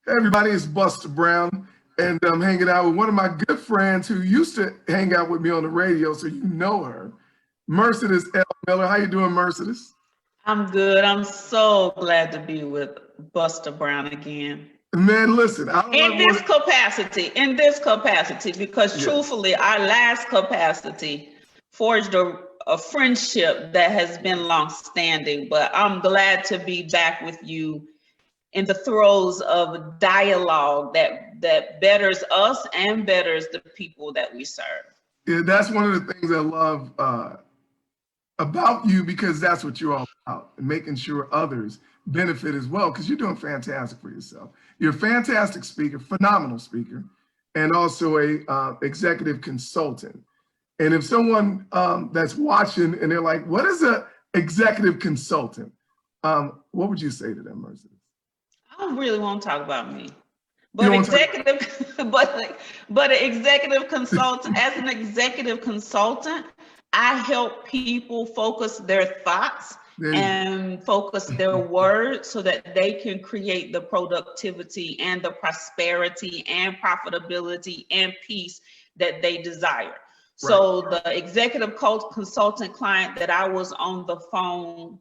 Hey everybody, it's Busta Brown, and I'm hanging out with one of my good friends who used to hang out with me on the radio, so you know her, Mercedes L. Miller. How you doing, Mercedes? I'm good. I'm so glad to be with Busta Brown again. Man, listen, I don't In this capacity, because Yeah. truthfully, our last capacity forged a friendship that has been long-standing, but I'm glad to be back with you in the throes of dialogue that betters us and betters the people that we serve. Yeah, that's one of the things I love about you, because that's what you're all about, and making sure others benefit as well, because you're doing fantastic for yourself. You're a fantastic speaker, phenomenal speaker, and also a executive consultant. And if someone that's watching and they're like, what is a executive consultant? What would you say to them, Mercedes? I don't really want to talk about me, but executive, but an executive consultant. As an executive consultant, I help people focus their thoughts and focus their words so that they can create the productivity and the prosperity and profitability and peace that they desire. Right. So the executive consultant client that I was on the phone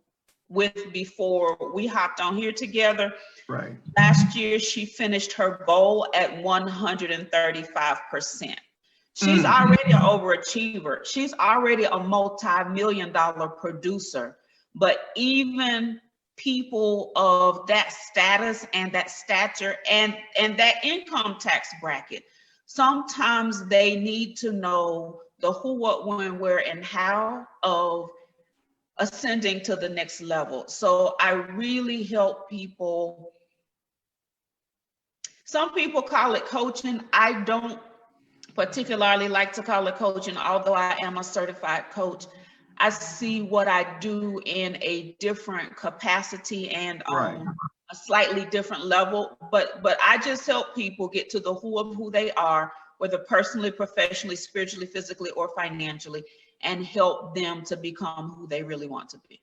with before we hopped on here together, right, last year she finished her goal at 135%. She's already an overachiever. She's already a multi-million-dollar producer. But even people of that status and that stature and that income tax bracket, sometimes they need to know the who, what, when, where, and how of ascending to the next level. So I really help people. Some people call it coaching. I don't particularly like to call it coaching, although I am a certified coach. I see what I do in a different capacity and on a slightly different level, but I just help people get to the who of who they are, whether personally, professionally, spiritually, physically, or financially, and help them to become who they really want to be.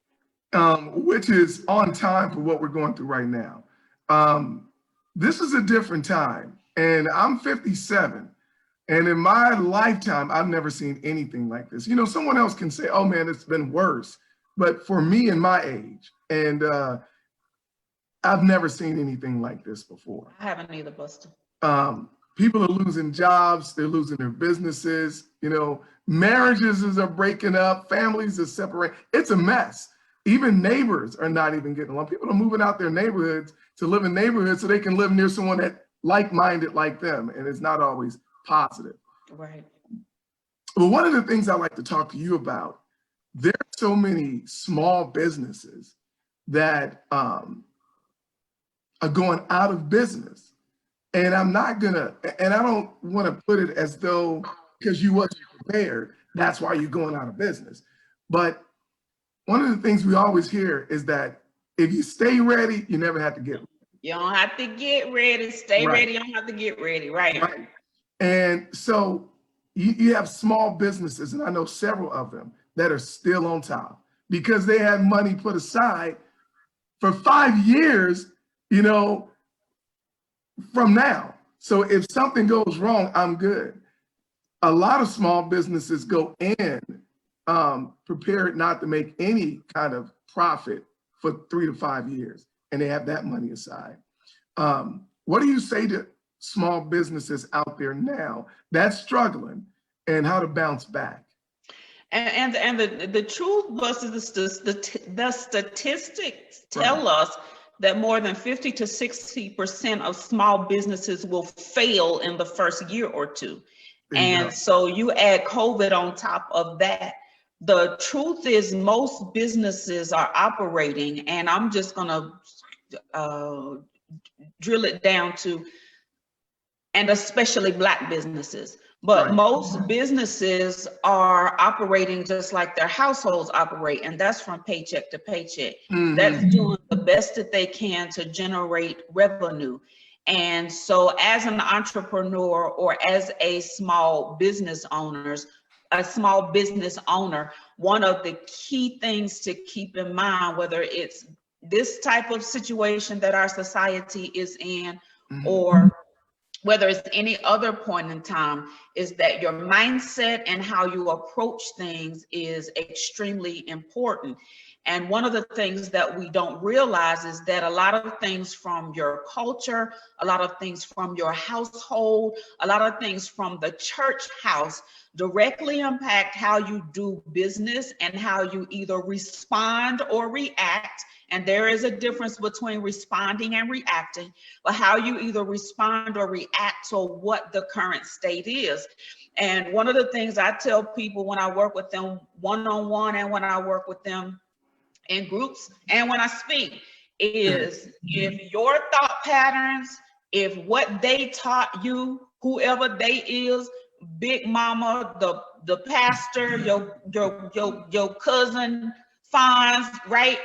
Which is on time for what we're going through right now. This is a different time, and I'm 57. And in my lifetime, I've never seen anything like this. You know, someone else can say, oh man, it's been worse. But for me and my age, and I've never seen anything like this before. I haven't either, Busta. People are losing jobs, they're losing their businesses, you know, marriages are breaking up, families are separating. It's a mess. Even neighbors are not even getting along. People are moving out their neighborhoods to live in neighborhoods so they can live near someone that like-minded like them, and it's not always positive. Right. Well, one of the things I like to talk to you about, there are so many small businesses that are going out of business. And I'm not gonna, and I don't want to put it as though because you wasn't prepared, that's why you're going out of business. But one of the things we always hear is that if you stay ready, you never have to get ready. You don't have to get ready, stay ready, you don't have to get ready, right? And so you have small businesses, and I know several of them that are still on top because they had money put aside for 5 years, you know, from now. So if something goes wrong, I'm good. A lot of small businesses go in prepared not to make any kind of profit for 3 to 5 years, and they have that money aside. What do you say to small businesses out there now that's struggling and how to bounce back? And the truth was the statistics tell us that more than 50 to 60% of small businesses will fail in the first year or two. And so you add COVID on top of that. The truth is most businesses are operating, and I'm just gonna drill it down to, and especially Black businesses. But most businesses are operating just like their households operate, and that's from paycheck to paycheck. That's doing the best that they can to generate revenue. And so as an entrepreneur or as a small business owner, one of the key things to keep in mind, whether it's this type of situation that our society is in, or whether it's any other point in time, is that your mindset and how you approach things is extremely important. And one of the things that we don't realize is that a lot of things from your culture, a lot of things from your household, a lot of things from the church house directly impact how you do business and how you either respond or react. And there is a difference between responding and reacting, but how you either respond or react to what the current state is. And one of the things I tell people when I work with them one-on-one and when I work with them in groups and when I speak is, if your thought patterns, if what they taught you, whoever they is, big mama, the pastor, your cousin, Fonz, right?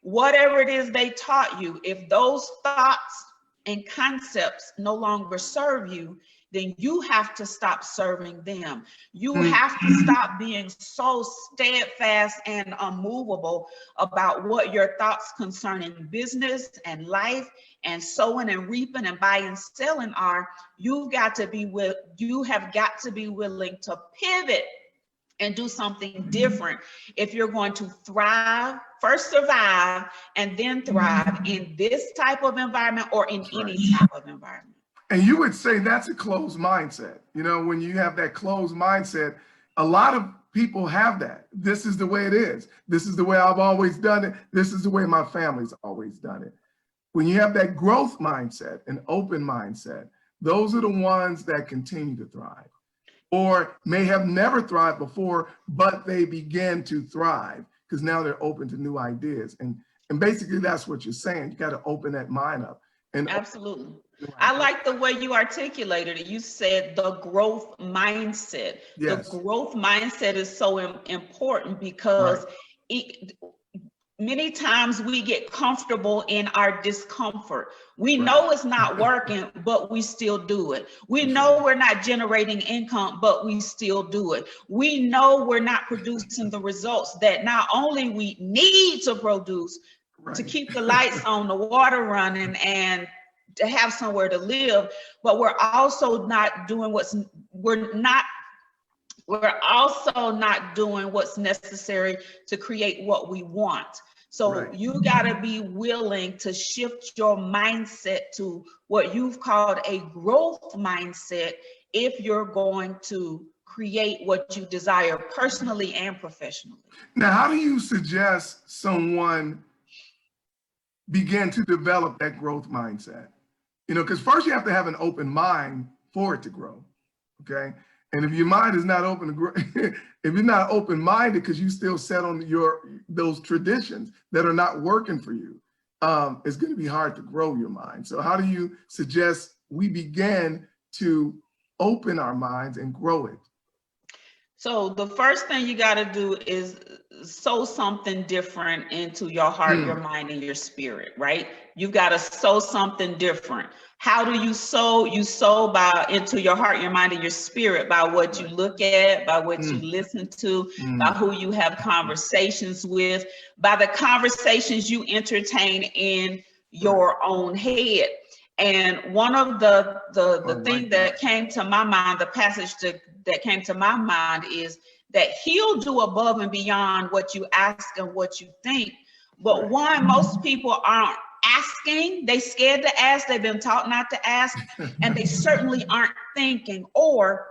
Whatever it is they taught you, if those thoughts and concepts no longer serve you, then you have to stop serving them. You have to stop being so steadfast and unmovable about what your thoughts concerning business and life and sowing and reaping and buying and selling are. You have got to be willing to pivot and do something different if you're going to thrive, first survive, and then thrive in this type of environment or in any type of environment. And you would say that's a closed mindset. You know, when you have that closed mindset, a lot of people have that. This is the way it is. This is the way I've always done it. This is the way my family's always done it. When you have that growth mindset, an open mindset, those are the ones that continue to thrive, or may have never thrived before, but they begin to thrive because now they're open to new ideas. And basically that's what you're saying. You got to open that mind up. And absolutely. I like the way you articulated it. You said the growth mindset. Yes. The growth mindset is so important because many times we get comfortable in our discomfort. We know it's not working, but we still do it. We know we're not generating income, but we still do it. We know we're not producing the results that not only we need to produce to keep the lights on, the water running, and to have somewhere to live, but we're also not doing we're also not doing what's necessary to create what we want. So you got to be willing to shift your mindset to what you've called a growth mindset if you're going to create what you desire personally and professionally. Now, how do you suggest someone begin to develop that growth mindset? You know, because first you have to have an open mind for it to grow, okay? And if your mind is not open to grow, if you're not open-minded because you still set on those traditions that are not working for you, it's going to be hard to grow your mind. So how do you suggest we begin to open our minds and grow it? So the first thing you got to do is sow something different into your heart, your mind, and your spirit, right? You've got to sow something different. How do you sow? You sow into your heart, your mind, and your spirit by what you look at, by what you listen to, by who you have conversations with, by the conversations you entertain in your own head. And one of the thing that came to my mind, the passage that came to my mind is that he'll do above and beyond what you ask and what you think. But one, most people aren't asking. They scared to ask. They've been taught not to ask, and they certainly aren't thinking, or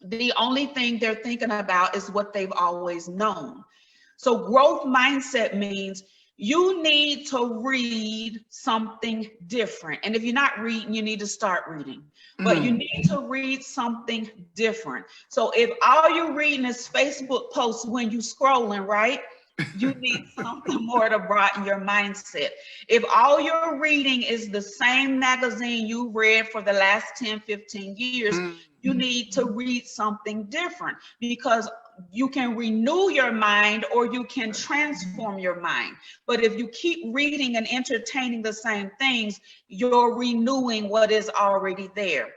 the only thing they're thinking about is what they've always known. So growth mindset means you need to read something different. And if you're not reading, you need to start reading. But you need to read something different. So if all you're reading is Facebook posts when you're scrolling, right? You need something more to broaden your mindset. If all you're reading is the same magazine you read for the last 10, 15 years, you need to read something different, because you can renew your mind or you can transform your mind. But if you keep reading and entertaining the same things, you're renewing what is already there.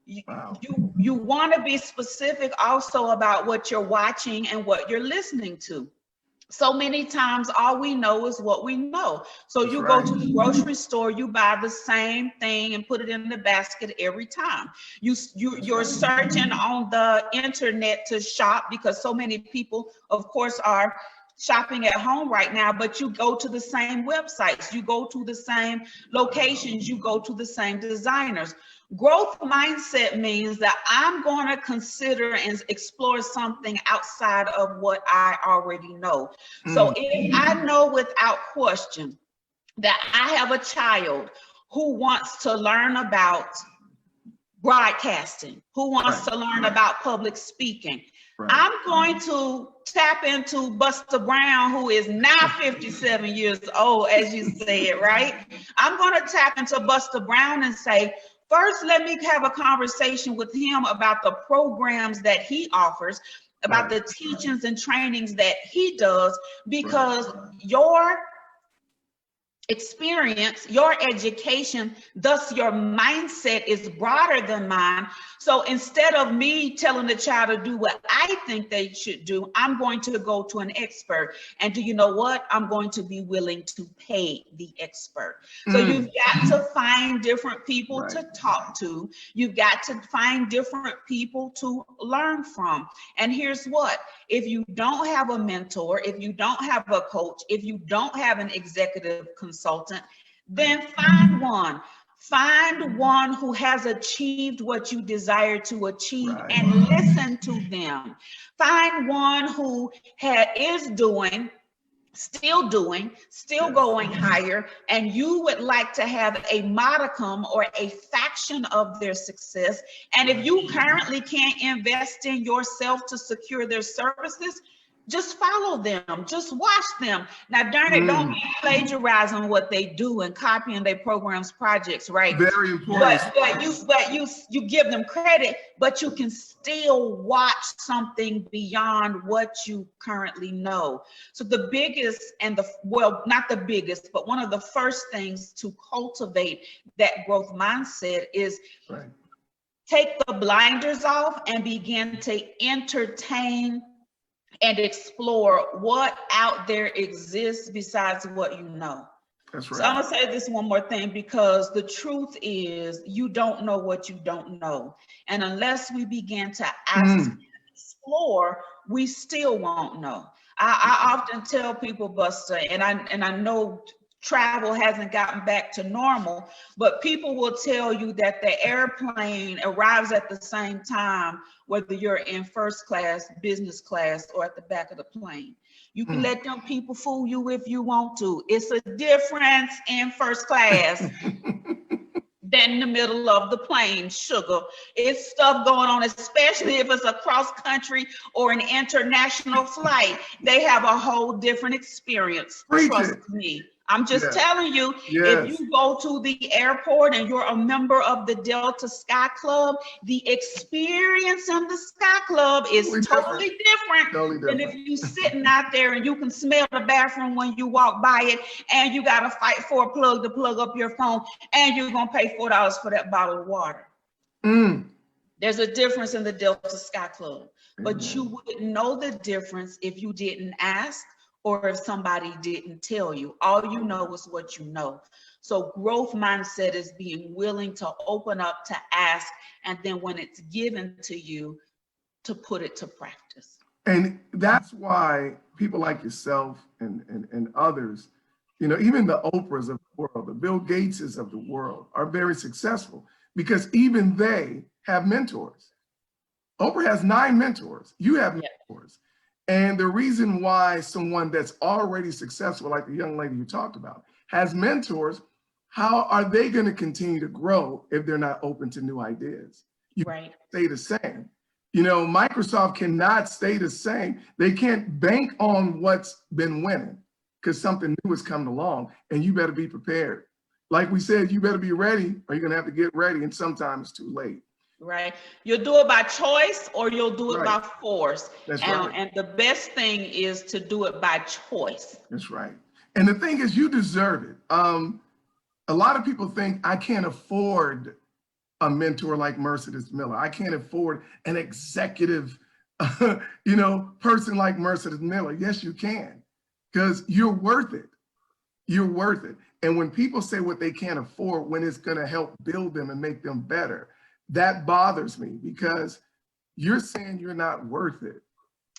You want to be specific also about what you're watching and what you're listening to. So many times, all we know is what we know. So That's you go right. to the grocery store, you buy the same thing and put it in the basket every time. You're searching on the internet to shop, because so many people, of course, are shopping at home right now, but you go to the same websites, you go to the same locations, you go to the same designers. Growth mindset means that I'm going to consider and explore something outside of what I already know. So if I know without question that I have a child who wants to learn about broadcasting, who wants to learn about public speaking, I'm going to tap into Busta Brown, who is now 57 years old, as you said, right? I'm going to tap into Busta Brown and say, first, let me have a conversation with him about the programs that he offers, about the teachings and trainings that he does, because your experience, your education, thus your mindset is broader than mine. So instead of me telling the child to do what I think they should do, I'm going to go to an expert. And do you know what? I'm going to be willing to pay the expert. So you've got to find different people to talk to. You've got to find different people to learn from. And here's what: if you don't have a mentor, if you don't have a coach, if you don't have an executive consultant, then find one. Find one who has achieved what you desire to achieve and listen to them. Find one who is doing, still going higher, and you would like to have a modicum or a fraction of their success. And if you currently can't invest in yourself to secure their services, just follow them, just watch them. Now, darn it, don't be plagiarizing what they do and copying their programs, projects, right? Very important. But you give them credit, but you can still watch something beyond what you currently know. So the biggest not the biggest, but one of the first things to cultivate that growth mindset is take the blinders off and begin to entertain and explore what out there exists besides what you know. That's right. So I'm gonna say this one more thing, because the truth is you don't know what you don't know. And unless we begin to ask and explore, we still won't know. I often tell people, Busta, and I know travel hasn't gotten back to normal, but people will tell you that the airplane arrives at the same time, whether you're in first class, business class, or at the back of the plane. You can let them people fool you if you want to. It's a difference in first class than the middle of the plane, sugar. It's stuff going on, especially if it's a cross country or an international flight. They have a whole different experience. Trust me. I'm just telling you, if you go to the airport and you're a member of the Delta Sky Club, the experience in the Sky Club is totally different than if you're sitting out there and you can smell the bathroom when you walk by it, and you got to fight for a plug to plug up your phone, and you're going to pay $4 for that bottle of water. There's a difference in the Delta Sky Club, but you wouldn't know the difference if you didn't ask, or if somebody didn't tell you. All you know is what you know. So growth mindset is being willing to open up, to ask, and then when it's given to you, to put it to practice. And that's why people like yourself and others, you know, even the Oprahs of the world, the Bill Gateses of the world are very successful, because even they have mentors. Oprah has 9 mentors. You have mentors. And the reason why someone that's already successful, like the young lady you talked about, has mentors, how are they going to continue to grow if they're not open to new ideas? You stay the same. You know, Microsoft cannot stay the same. They can't bank on what's been winning, because something new is coming along, and you better be prepared. Like we said, you better be ready, or you're going to have to get ready, and sometimes it's too late. Right. You'll do it by choice, or you'll do it by force. That's right. And the best thing is to do it by choice. That's right. And the thing is, you deserve it. A lot of people think, I can't afford a mentor like Mercedes Miller. I can't afford an executive, person like Mercedes Miller. Yes, you can. because you're worth it. You're worth it. And when people say what they can't afford when it's going to help build them and make them better, that bothers me, because you're saying you're not worth it.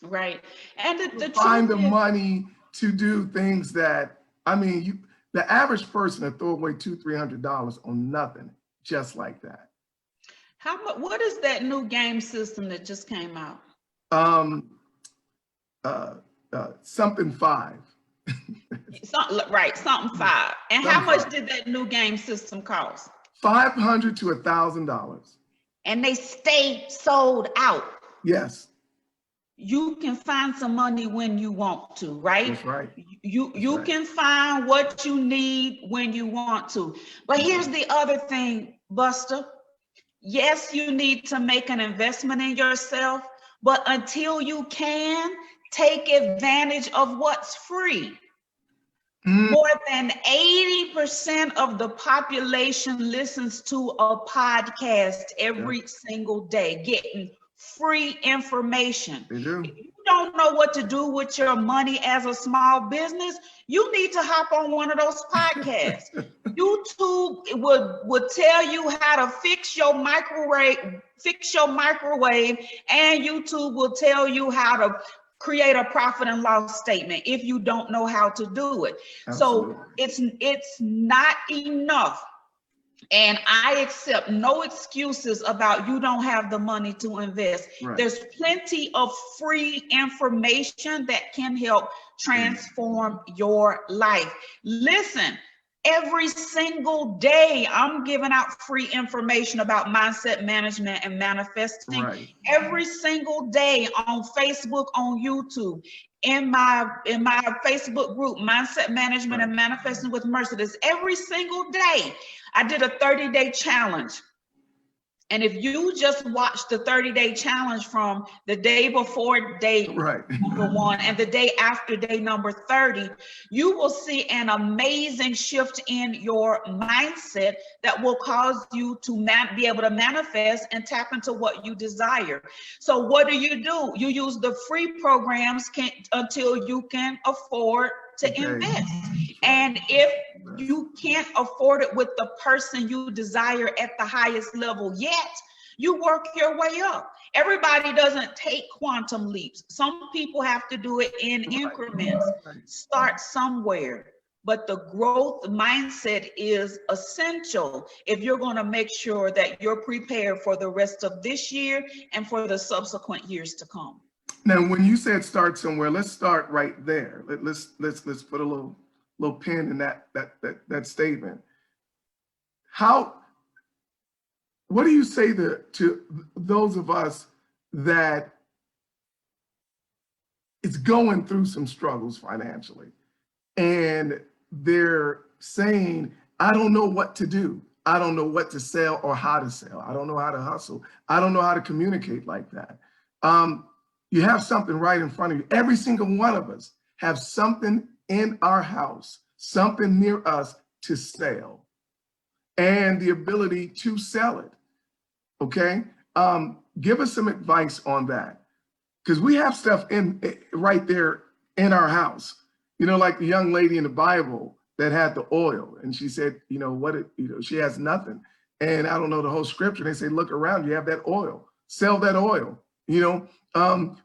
Right. And the find the truth is, money to do things that, I mean, the average person will throw away $200-300 on nothing just like that. how much? What is that new game system that just came out? Something 5. Something 5. And how much did that new game system cost? $500 to $1,000. And they stay sold out. Yes. You can find some money when you want to, right? That's right. You can find what you need when you want to. But here's the other thing, Busta. Yes, you need to make an investment in yourself, but until you can, take advantage of what's free. More than 80% of the population listens to a podcast every single day, getting free information. They do. If you don't know what to do with your money as a small business, you need to hop on one of those podcasts. YouTube would tell you how to fix your microwave, and YouTube will tell you how to create a profit and loss statement if you don't know how to do it. Absolutely. So it's not enough. And I accept no excuses about you don't have the money to invest. Right. There's plenty of free information that can help transform your life. Listen, every single day I'm giving out free information about mindset management and manifesting. Right. Every single day on Facebook, on YouTube, in my Facebook group, Mindset Management and Manifesting with Mercedes. Every single day I did a 30-day challenge. And if you just watch the 30-day challenge from the day before day number 1 and the day after day number 30, you will see an amazing shift in your mindset that will cause you to be able to manifest and tap into what you desire. So what do? You use the free programs until you can afford to invest. And if you can't afford it with the person you desire at the highest level yet, you work your way up. Everybody doesn't take quantum leaps. Some people have to do it in increments. Start somewhere. But the growth mindset is essential if you're going to make sure that you're prepared for the rest of this year and for the subsequent years to come. Now, when you said start somewhere, let's start right there. Let's put a little pin in that statement. What do you say to those of us that is going through some struggles financially, and they're saying, I don't know what to do. I don't know what to sell or how to sell. I don't know how to hustle. I don't know how to communicate like that. You have something right in front of you. Every single one of us have something in our house, something near us to sell, and the ability to sell it. Okay? Give us some advice on that, because we have stuff right there in our house. You know, like the young lady in the Bible that had the oil, and she said, she has nothing. And I don't know the whole scripture. They say, look around, you have that oil, sell that oil,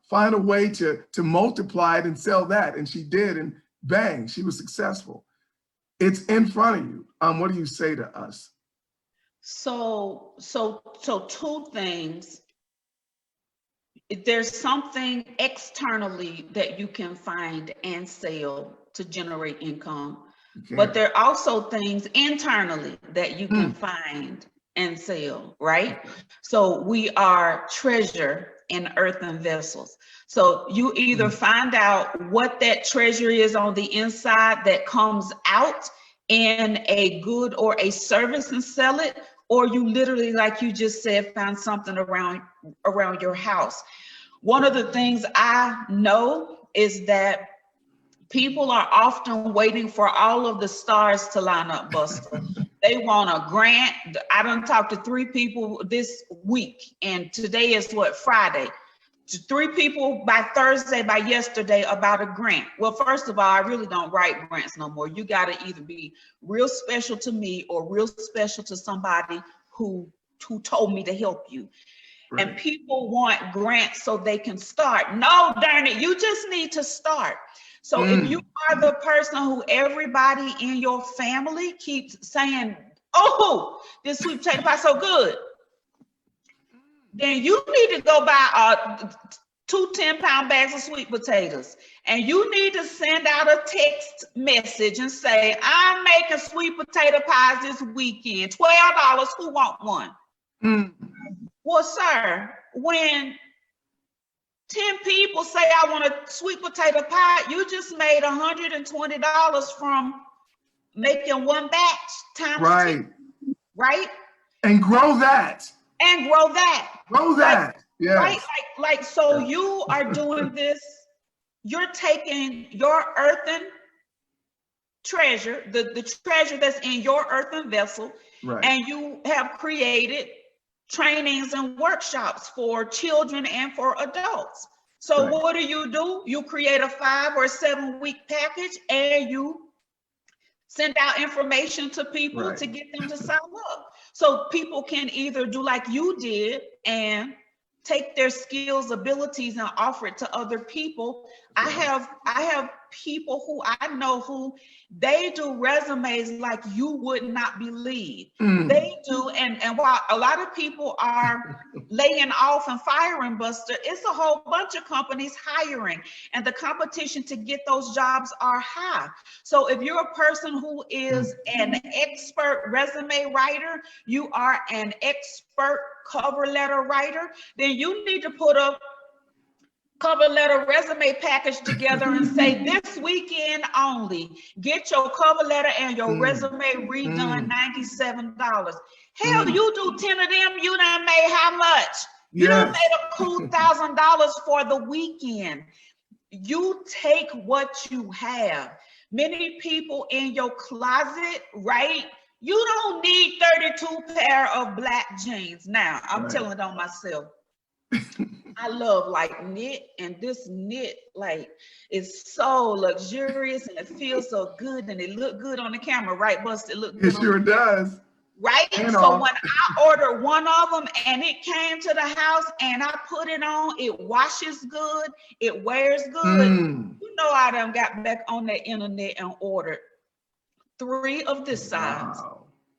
find a way to multiply it and sell that. And she did, and bang, she was successful. It's in front of you. What do you say to us? So two things. There's something externally that you can find and sell to generate income, but there are also things internally that you can find and sell, right? So we are treasure in earthen vessels. So you either find out what that treasure is on the inside that comes out in a good or a service and sell it, or you literally, like you just said, found something around your house. One of the things I know is that people are often waiting for all of the stars to line up, Busta. They want a grant. I done talked to 3 people this week, and today is what, Friday. 3 people by Thursday, by yesterday, about a grant. Well, first of all, I really don't write grants no more. You got to either be real special to me or real special to somebody who told me to help you. Right. And people want grants so they can start. No, darn it, you just need to start. So if you are the person who everybody in your family keeps saying, oh, this sweet potato pie so good, then you need to go buy 2 10-pound bags of sweet potatoes. And you need to send out a text message and say, I'm making sweet potato pies this weekend, $12, who want one? Well, sir, when 10 people say I want a sweet potato pie, you just made $120 from making one batch times 10, right? And grow that. And grow that. Grow that. Yes. Right? Like, so you are doing this, you're taking your earthen treasure, the treasure that's in your earthen vessel, and you have created trainings and workshops for children and for adults. So what do? You create a 5 or 7 week package and you send out information to people to get them to sign up. So people can either do like you did and take their skills, abilities, and offer it to other people. I have people who I know who they do resumes like you would not believe. They do, and while a lot of people are laying off and firing, Busta, it's a whole bunch of companies hiring, and the competition to get those jobs are high. So if you're a person who is an expert resume writer, you are an expert cover letter writer, then you need to put a cover letter resume package together and say, this weekend only, get your cover letter and your resume redone, $97. Hell, you do 10 of them, you done made how much? You done made a cool $1,000 for the weekend. You take what you have. Many people in your closet, right? You don't need 32 pair of black jeans. Now, I'm telling it on myself. I love like knit, and this knit like is so luxurious and it feels so good and it look good on the camera, right, Busta? It look good. It sure does. Right? And so when I ordered one of them and it came to the house and I put it on, it washes good, it wears good. You know, I done got back on the internet and ordered 3 of this size.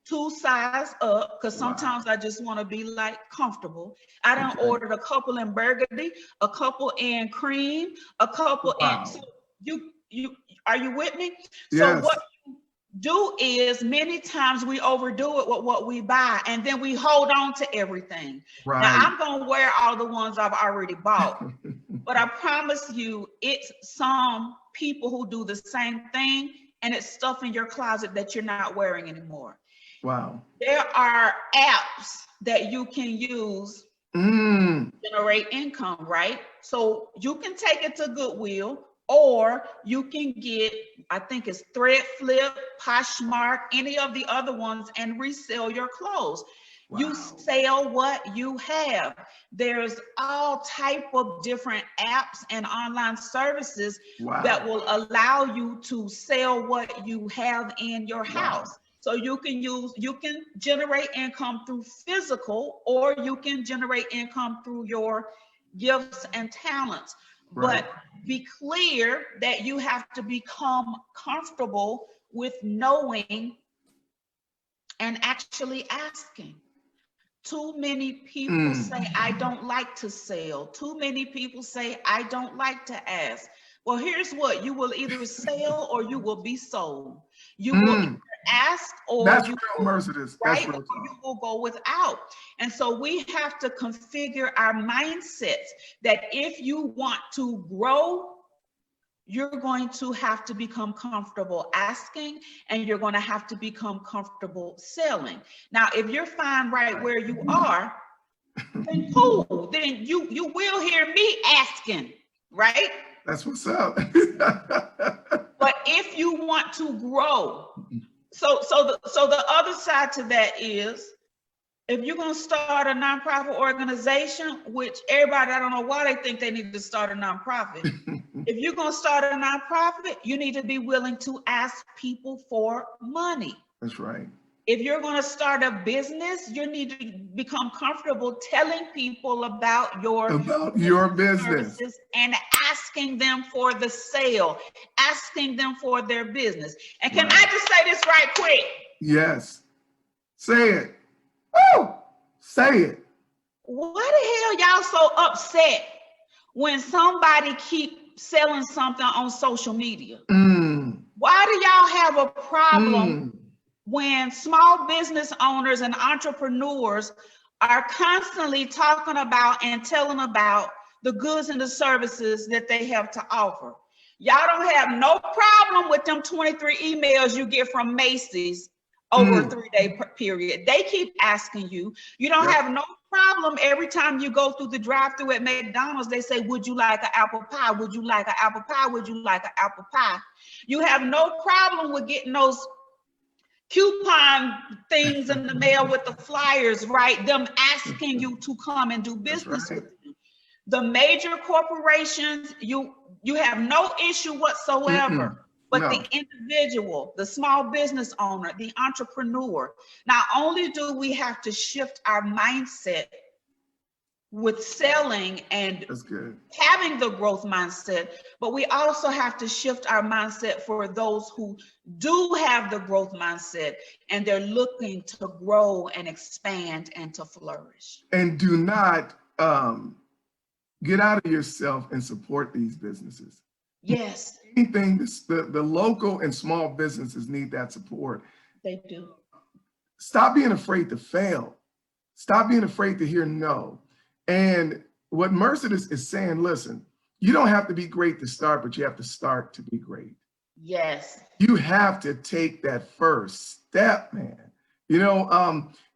2 size up, because sometimes I just want to be like comfortable. I done ordered a couple in burgundy, a couple in cream, a couple in. So you are you with me? Yes. So what you do is many times we overdo it with what we buy, and then we hold on to everything. Now I'm gonna wear all the ones I've already bought, but I promise you, it's some people who do the same thing, and it's stuff in your closet that you're not wearing anymore. Wow. There are apps that you can use to generate income, right? So you can take it to Goodwill, or you can get, I think it's Threadflip, Poshmark, any of the other ones, and resell your clothes. You sell what you have. There's all type of different apps and online services that will allow you to sell what you have in your house. So you can generate income through physical, or you can generate income through your gifts and talents. But be clear that you have to become comfortable with knowing and actually asking. Too many people say, I don't like to sell. Too many people say, I don't like to ask. Well, here's what, you will either sell or you will be sold. You will either ask or you will go without. And so we have to configure our mindsets that if you want to grow, you're going to have to become comfortable asking, and you're going to have to become comfortable selling. Now, if you're fine right where you are, then cool, then you will hear me asking, right? That's what's up. But if you want to grow, so the other side to that is If you're going to start a nonprofit organization, which everybody, I don't know why they think they need to start a nonprofit. If you're going to start a nonprofit, you need to be willing to ask people for money. That's right. If you're going to start a business, you need to become comfortable telling people about your business and asking them for the sale, asking them for their business. And can I just say this right quick? Yes. Say it. Woo! Say it. Why the hell y'all so upset when somebody keep selling something on social media? Why do y'all have a problem when small business owners and entrepreneurs are constantly talking about and telling about the goods and the services that they have to offer? Y'all don't have no problem with them 23 emails you get from Macy's over a 3-day period. They keep asking you. You don't have no problem every time you go through the drive-through at McDonald's. They say, would you like an apple pie? Would you like an apple pie? Would you like an apple pie? You have no problem with getting those coupon things in the mail with the flyers, right? Them asking you to come and do business with them. The major corporations, you have no issue whatsoever. But the individual, the small business owner, the entrepreneur, not only do we have to shift our mindset with selling and having the growth mindset, but we also have to shift our mindset for those who do have the growth mindset and they're looking to grow and expand and to flourish. And do not get out of yourself and support these businesses. Yes. Anything, the local and small businesses need that support. They do. Stop being afraid to fail. Stop being afraid to hear no. And what Mercedes is saying, listen, you don't have to be great to start, but you have to start to be great. Yes. You have to take that first step, man. You know,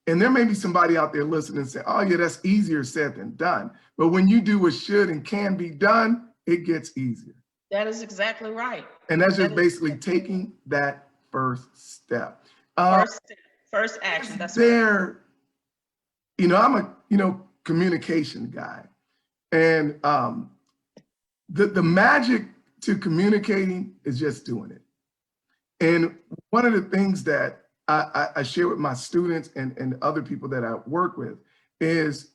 and there may be somebody out there listening and say, oh yeah, that's easier said than done. But when you do what should and can be done, it gets easier. That is exactly right. And that's just basically taking that first step. First action. That's there. Right. You know, I'm a communication guy, and the magic to communicating is just doing it. And one of the things that I share with my students and other people that I work with is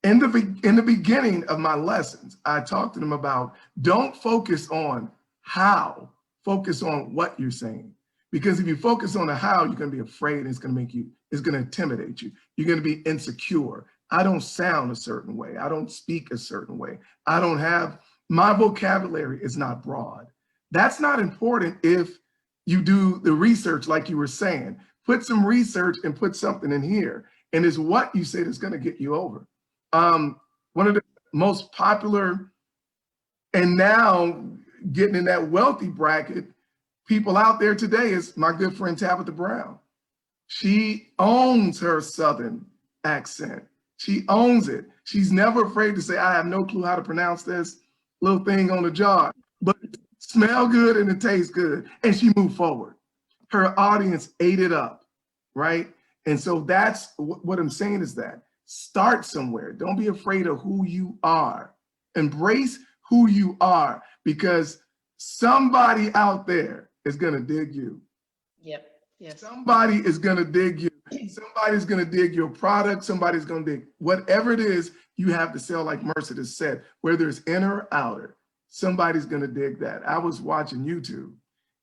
in the beginning of my lessons, I talk to them about don't focus on how, focus on what you're saying. Because if you focus on the how, you're going to be afraid and it's going to intimidate you. You're going to be insecure. I don't sound a certain way. I don't speak a certain way. My vocabulary is not broad. That's not important if you do the research like you were saying. Put some research and put something in here. And it's what you say that's going to get you over. One of the most popular and now getting in that wealthy bracket people out there today is my good friend Tabitha Brown. She owns her Southern accent. She owns it. She's never afraid to say, I have no clue how to pronounce this little thing on the jar, but it smells good and it tastes good. And she moved forward. Her audience ate it up, right? And so that's what I'm saying is that start somewhere. Don't be afraid of who you are. Embrace who you are, because somebody out there is going to dig you. Yep. Yes. Somebody is going to dig you. Somebody's going to dig your product. Somebody's going to dig whatever it is you have to sell, like Mercedes said, whether it's inner or outer, somebody's going to dig that. I was watching YouTube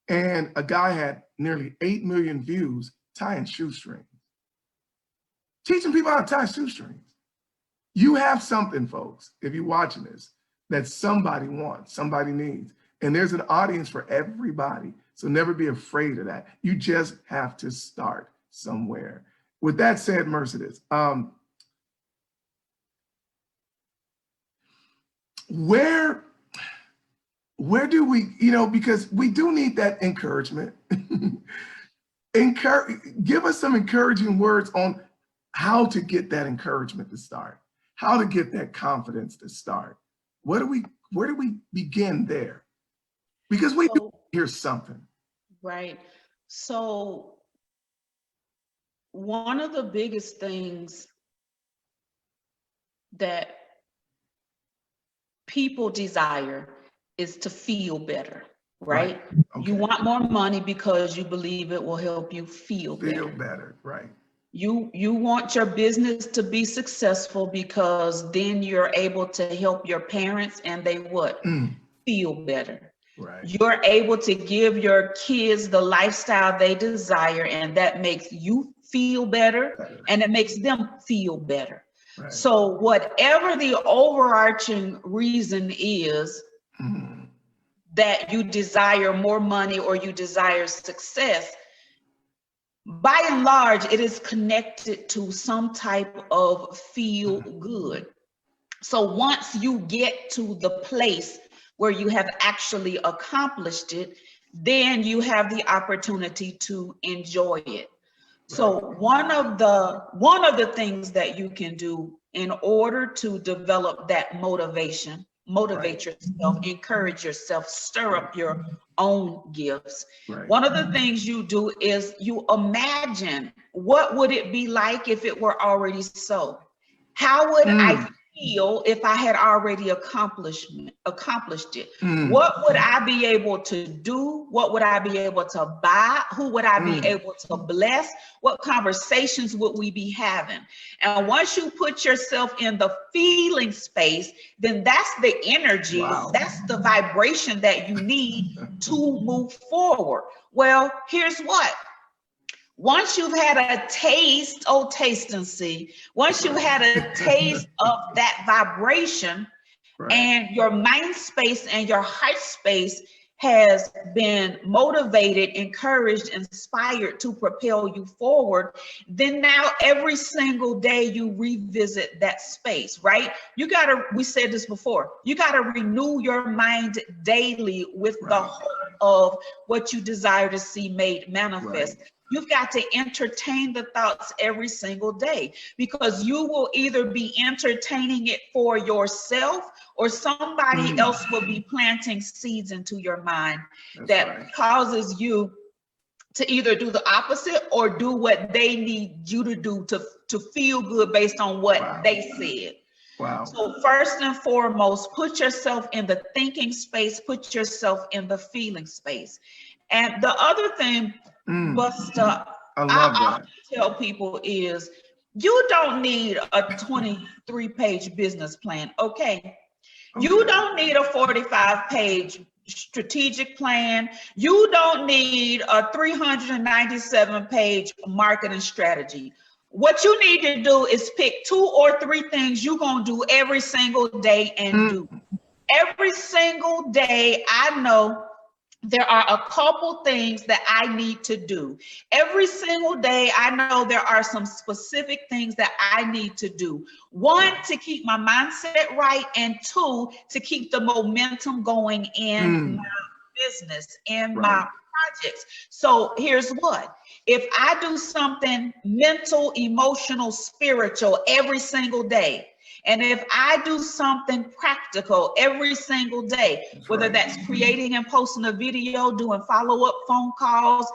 and a guy had nearly 8 million views tying shoestrings. Teaching people how to tie shoestrings. You have something, folks, if you're watching this, that somebody wants, somebody needs. And there's an audience for everybody. So never be afraid of that. You just have to start somewhere. With that said, Mercedes, where do we, because we do need that encouragement. Give us some encouraging words on how to get that encouragement to start, how to get that confidence to start. Where do we begin there? Because we do hear something. Right. So one of the biggest things that people desire is to feel better, right? Okay. You want more money because you believe it will help you feel better. Right. You want your business to be successful because then you're able to help your parents and they what? Feel better. Right. You're able to give your kids the lifestyle they desire, and that makes you feel better and it makes them feel better. Right. So whatever the overarching reason is that you desire more money or you desire success, by and large, it is connected to some type of feel good. So once you get to the place where you have actually accomplished it, then you have the opportunity to enjoy it. So one of the things that you can do in order to develop that motivation, motivate yourself, encourage yourself, stir up your own gifts. One of the things you do is you imagine, what would it be like if it were already so? How would I feel if I had already accomplished it? What would I be able to do? What would I be able to buy? Who would I be able to bless? What conversations would we be having? And once you put yourself in the feeling space, then that's the energy, that's the vibration that you need to move forward. Well, here's what. Once you've had a taste, taste and see, once you've had a taste of that vibration and your mind space and your heart space has been motivated, encouraged, inspired to propel you forward, then now every single day you revisit that space, right? We said this before, you gotta renew your mind daily with the hope of what you desire to see made manifest. You've got to entertain the thoughts every single day, because you will either be entertaining it for yourself or somebody else will be planting seeds into your mind that causes you to either do the opposite or do what they need you to do to feel good based on what they said. So first and foremost, put yourself in the thinking space, put yourself in the feeling space. And the other thing, Busta, I often tell people is, you don't need a 23-page business plan, okay? You don't need a 45-page strategic plan. You don't need a 397-page marketing strategy. What you need to do is pick 2 or 3 things you're gonna do every single day and do. Every single day, I know there are a couple things that I need to do. Every single day, I know there are some specific things that I need to do. 1, to keep my mindset right, and 2, to keep the momentum going in my business, in my projects. So here's what. If I do something mental, emotional, spiritual every single day, and if I do something practical every single day, whether that's creating and posting a video, doing follow-up phone calls,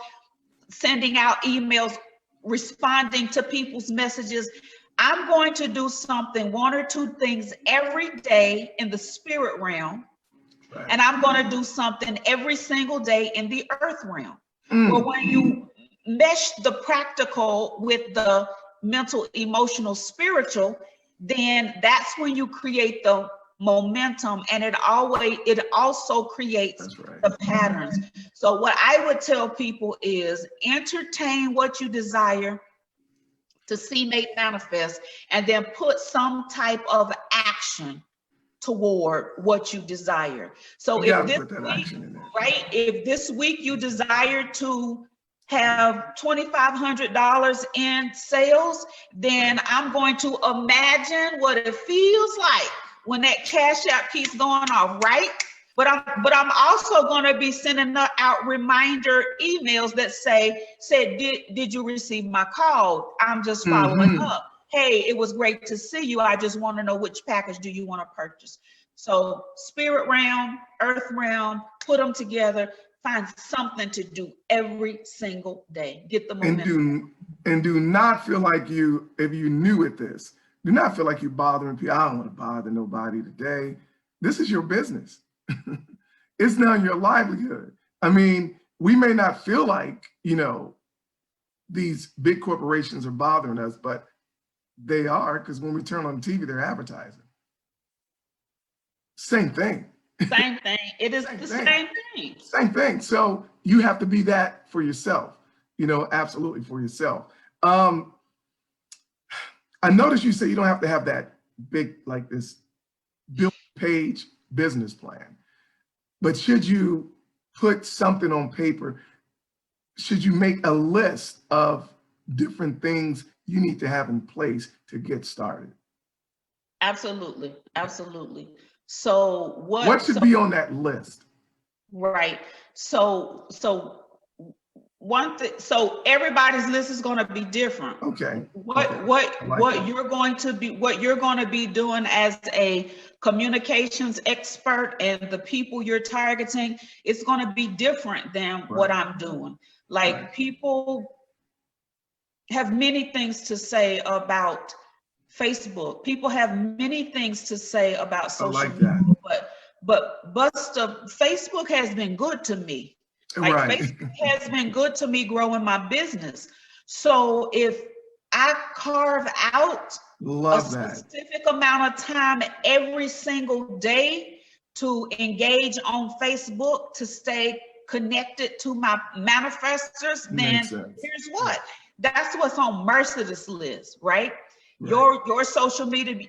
sending out emails, responding to people's messages, I'm going to do something, 1 or 2 things every day in the spirit realm, and I'm going to do something every single day in the earth realm. Well, when you mesh the practical with the mental, emotional, spiritual, then that's when you create the momentum, and it also creates the patterns. So what I would tell people is, entertain what you desire to see made manifest, and then put some type of action toward what you desire. So if this week you desire to have $2,500 in sales, then I'm going to imagine what it feels like when that Cash App keeps going off, right? But I'm also going to be sending out reminder emails that said, did you receive my call? I'm just following up. Hey, it was great to see you. I just want to know, which package do you want to purchase? So spirit realm, earth realm, put them together. Find something to do every single day. Get the momentum. And do not feel like if you new at this, do not feel like you're bothering people. I don't want to bother nobody today. This is your business. It's now your livelihood. I mean, we may not feel like, these big corporations are bothering us, but they are, because when we turn on TV, they're advertising. Same thing. Same thing. It is the same thing. Same thing. So you have to be that for yourself, absolutely for yourself. I noticed you say you don't have to have that big, like this page business plan, but should you put something on paper? Should you make a list of different things you need to have in place to get started? Absolutely. Absolutely. So what should be on that list? Right. So one thing, so everybody's list is going to be different. Okay. What you're going to be doing as a communications expert and the people you're targeting, it's going to be different than what I'm doing. Like, people have many things to say about Facebook. People have many things to say about social media, but Busta, Facebook has been good to me. Facebook has been good to me growing my business. So if I carve out a specific amount of time every single day to engage on Facebook to stay connected to my manifestors, then here's what. That's what's on Mercedes' list, right? Your social media,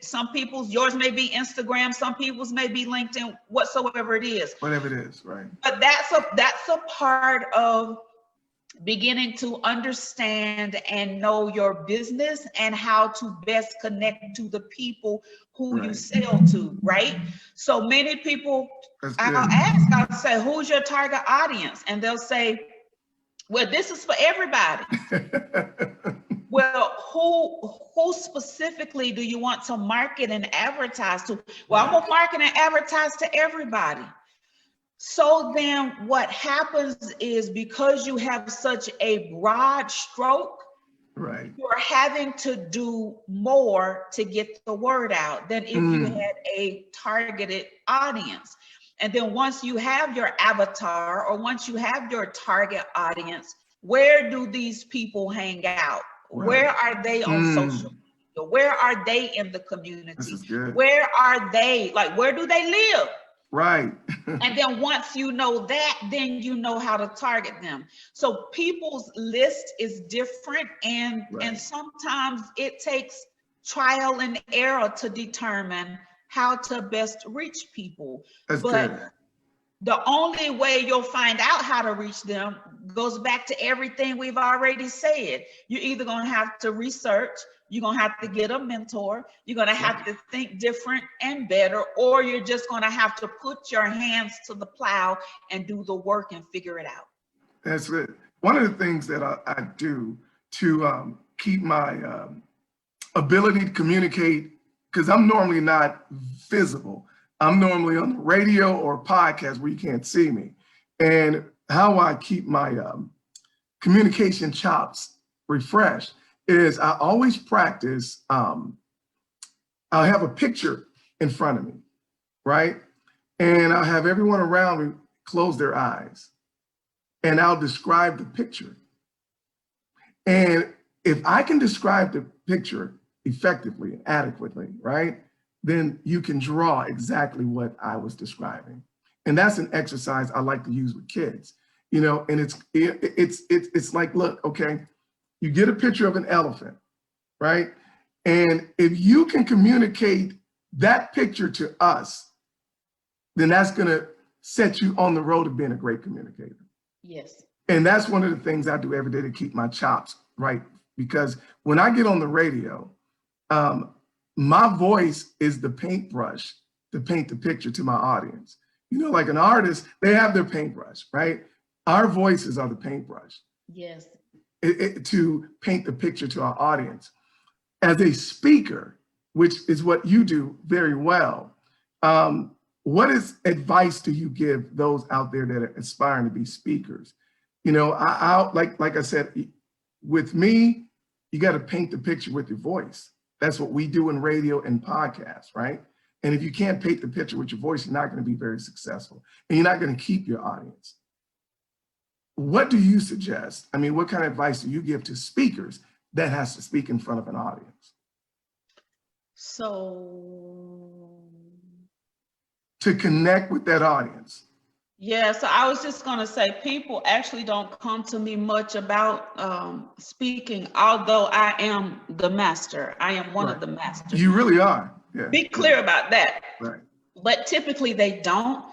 yours may be Instagram, some people's may be LinkedIn, whatsoever it is. Whatever it is, right? But that's a part of beginning to understand and know your business and how to best connect to the people who you sell to, right? So many people, I'll say, who's your target audience? And they'll say, well, this is for everybody. Well, who specifically do you want to market and advertise to? Well, I'm gonna market and advertise to everybody. So then what happens is, because you have such a broad stroke, you're having to do more to get the word out than if you had a targeted audience. And then once you have your avatar, or once you have your target audience, where do these people hang out? Where are they on social media? Where are they in the community? Where are they? Like, where do they live? Right. And then once you know that, then you know how to target them. So people's list is different, and sometimes it takes trial and error to determine how to best reach people. The only way you'll find out how to reach them goes back to everything we've already said. You're either going to have to research, you're going to have to get a mentor, you're going to have to think different and better, or you're just going to have to put your hands to the plow and do the work and figure it out. That's it. One of the things that I do to keep my ability to communicate, because I'm normally not visible. I'm normally on the radio or podcast where you can't see me. And how I keep my communication chops refreshed is I always practice, I'll have a picture in front of me, right? And I'll have everyone around me close their eyes, and I'll describe the picture. And if I can describe the picture effectively and adequately, right, then you can draw exactly what I was describing. And that's an exercise I like to use with kids, and it's like, look, okay, you get a picture of an elephant, right? And if you can communicate that picture to us, then that's gonna set you on the road to being a great communicator. Yes. And that's one of the things I do every day to keep my chops right. Because when I get on the radio, my voice is the paintbrush to paint the picture to my audience. Like an artist, they have their paintbrush, right? Our voices are the paintbrush. Yes. To paint the picture to our audience. As a speaker, which is what you do very well, what is advice do you give those out there that are aspiring to be speakers? You know, like I said, with me, you got to paint the picture with your voice. That's what we do in radio and podcasts, right? And if you can't paint the picture with your voice, you're not going to be very successful, and you're not going to keep your audience. What do you suggest? I mean, what kind of advice do you give to speakers that has to speak in front of an audience? So to connect with that audience. Yeah, so I was just going to say, people actually don't come to me much about speaking, although I am the master. I am one of the masters. You really are. Yeah. Be clear about that. Right. But typically they don't.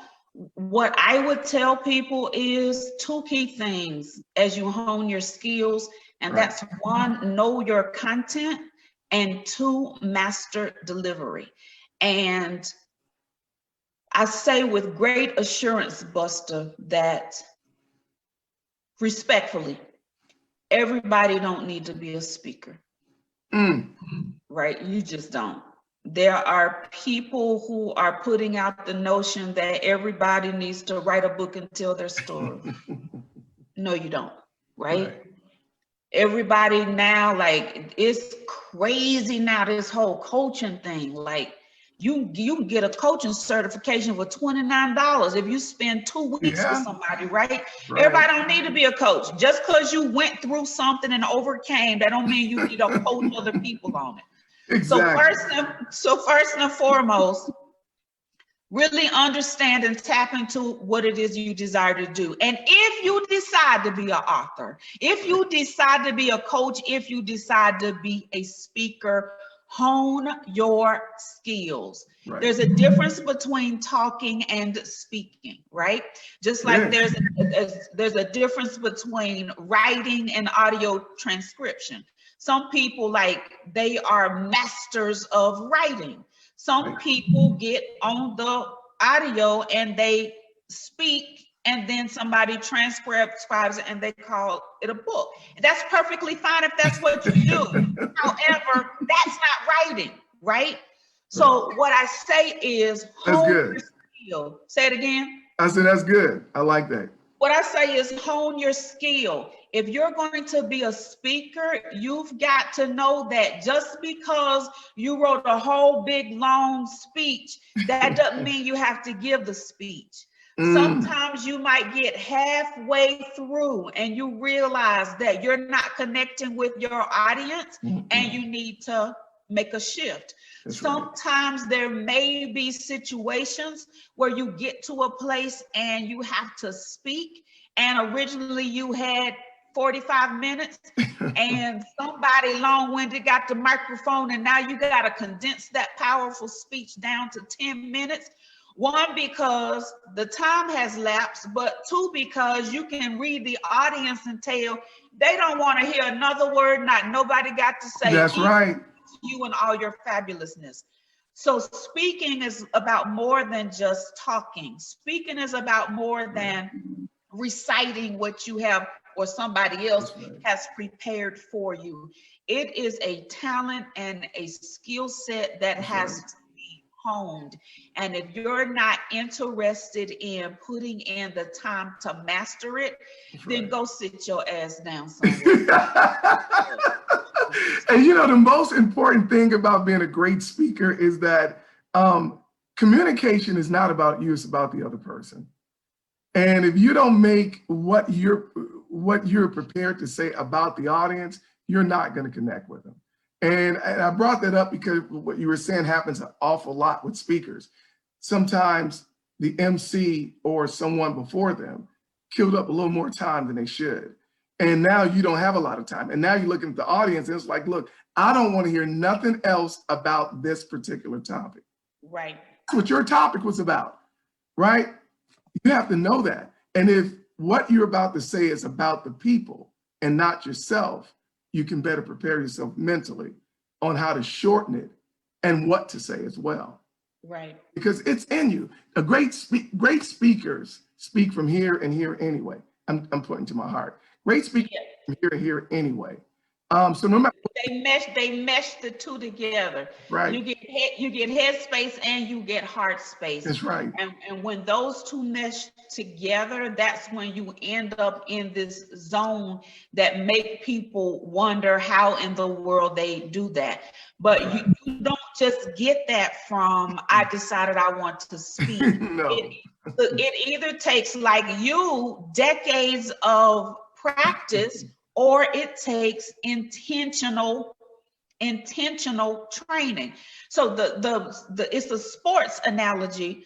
What I would tell people is 2 key things as you hone your skills, and that's 1, know your content, and 2, master delivery. And I say with great assurance, Busta, that respectfully, everybody don't need to be a speaker, right? You just don't. There are people who are putting out the notion that everybody needs to write a book and tell their story. No, you don't, right? Everybody now, like, it's crazy now, this whole coaching thing. Like, you can get a coaching certification for $29 if you spend 2 weeks with somebody, right? Everybody don't need to be a coach. Just because you went through something and overcame, that don't mean you need to coach other people on it. Exactly. So first and foremost, really understand and tap into what it is you desire to do. And if you decide to be an author, if you decide to be a coach, if you decide to be a speaker, hone your skills. There's a difference between talking and speaking, right? Just like there's a difference between writing and audio transcription. Some people, like, they are masters of writing. Some people get on the audio and they speak, and then somebody transcribes it and they call it a book. And that's perfectly fine if that's what you do. However, that's not writing, right? So what I say is hone your skill. Say it again. I said, that's good. I like that. What I say is hone your skill. If you're going to be a speaker, you've got to know that just because you wrote a whole big long speech, that doesn't mean you have to give the speech. Sometimes you might get halfway through and you realize that you're not connecting with your audience and you need to make a shift. Sometimes there may be situations where you get to a place and you have to speak, and originally you had 45 minutes and somebody long-winded got the microphone, and now you got to condense that powerful speech down to 10 minutes. 1, because the time has lapsed, but 2, because you can read the audience and tell they don't want to hear another word, not nobody got to say. That's right. You and all your fabulousness. So speaking is about more than just talking. Speaking is about more than reciting what you have or somebody else has prepared for you. It is a talent and a skill set that has to be honed. And if you're not interested in putting in the time to master it, then go sit your ass down somewhere. And you know, the most important thing about being a great speaker is that communication is not about you, it's about the other person. And if you don't make what you're prepared to say about the audience, you're not going to connect with them. And I brought that up because what you were saying happens an awful lot with speakers. Sometimes the MC or someone before them killed up a little more time than they should. And now you don't have a lot of time. And now you're looking at the audience and it's like, look, I don't want to hear nothing else about this particular topic. Right. That's what your topic was about, right? You have to know that. And if what you're about to say is about the people and not yourself, you can better prepare yourself mentally on how to shorten it and what to say as well. Right. Because it's in you. Great speakers speak from here and here anyway. I'm pointing to my heart. Great speakers from here and here anyway. So no matter, They mesh the two together. right, You get head space and you get heart space. that's right. And when those two mesh together, that's when you end up in this zone that make people wonder how in the world they do that. But you don't just get that from, I decided I want to speak. No. It either takes, like you, decades of practice, or it takes intentional training. So it's a sports analogy,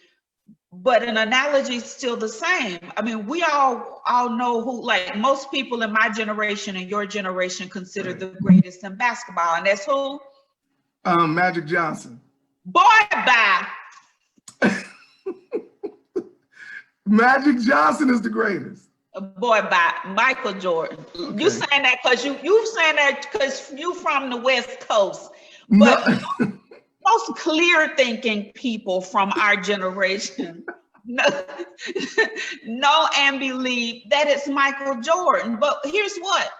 but an analogy is still the same. I mean, we all know who, like most people in my generation and your generation consider the greatest in basketball, and that's who? Magic Johnson. Boy, bye. Magic Johnson is the greatest. Boy, by Michael Jordan. Okay. You saying that because you saying that because you from the West Coast, but no. Most clear thinking people from our generation know and believe that it's Michael Jordan. But here's what: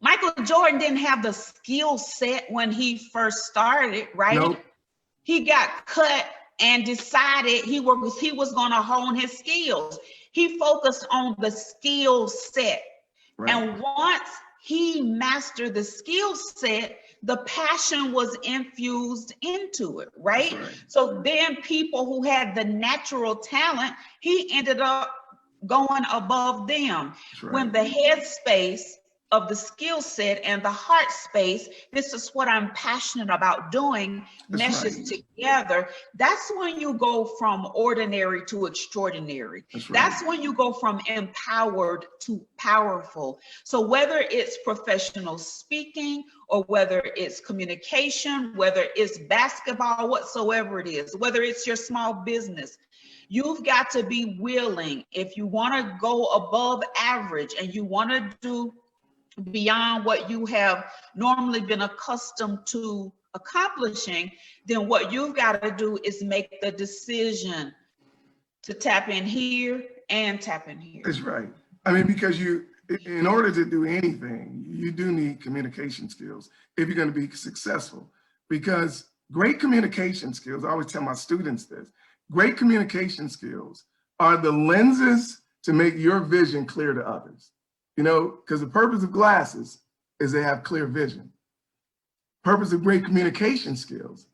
Michael Jordan didn't have the skill set when he first started, right? Nope. He got cut and decided he was going to hone his skills. He focused on the skill set. Right. And once he mastered the skill set, the passion was infused into it, right? So then people who had the natural talent, he ended up going above them. When the headspace of the skill set and the heart space, this is what I'm passionate about doing, meshes together. That's when you go from ordinary to extraordinary. That's when you go from empowered to powerful. So whether it's professional speaking or whether it's communication, whether it's basketball, whatsoever it is, whether it's your small business, you've got to be willing, if you want to go above average and you want to do beyond what you have normally been accustomed to accomplishing, then what you've got to do is make the decision to tap in here and tap in here. That's right. I mean, because in order to do anything, you do need communication skills if you're going to be successful. Because great communication skills, I always tell my students this, great communication skills are the lenses to make your vision clear to others. You know, because the purpose of glasses is they have clear vision. Purpose of great communication skills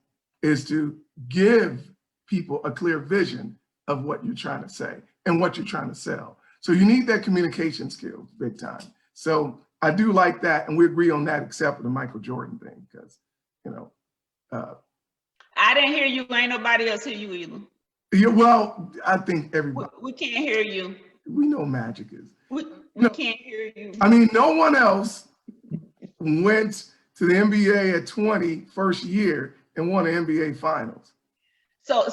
is to give people a clear vision of what you're trying to say and what you're trying to sell. So you need that communication skills big time. So I do like that, and we agree on that, except for the Michael Jordan thing, because, you know. I didn't hear you. Ain't nobody else hear you either. Yeah, well, I think everybody. We can't hear you. We know Magic is. We can't hear you. I mean, no one else went to the NBA at 20 first year and won the NBA finals. So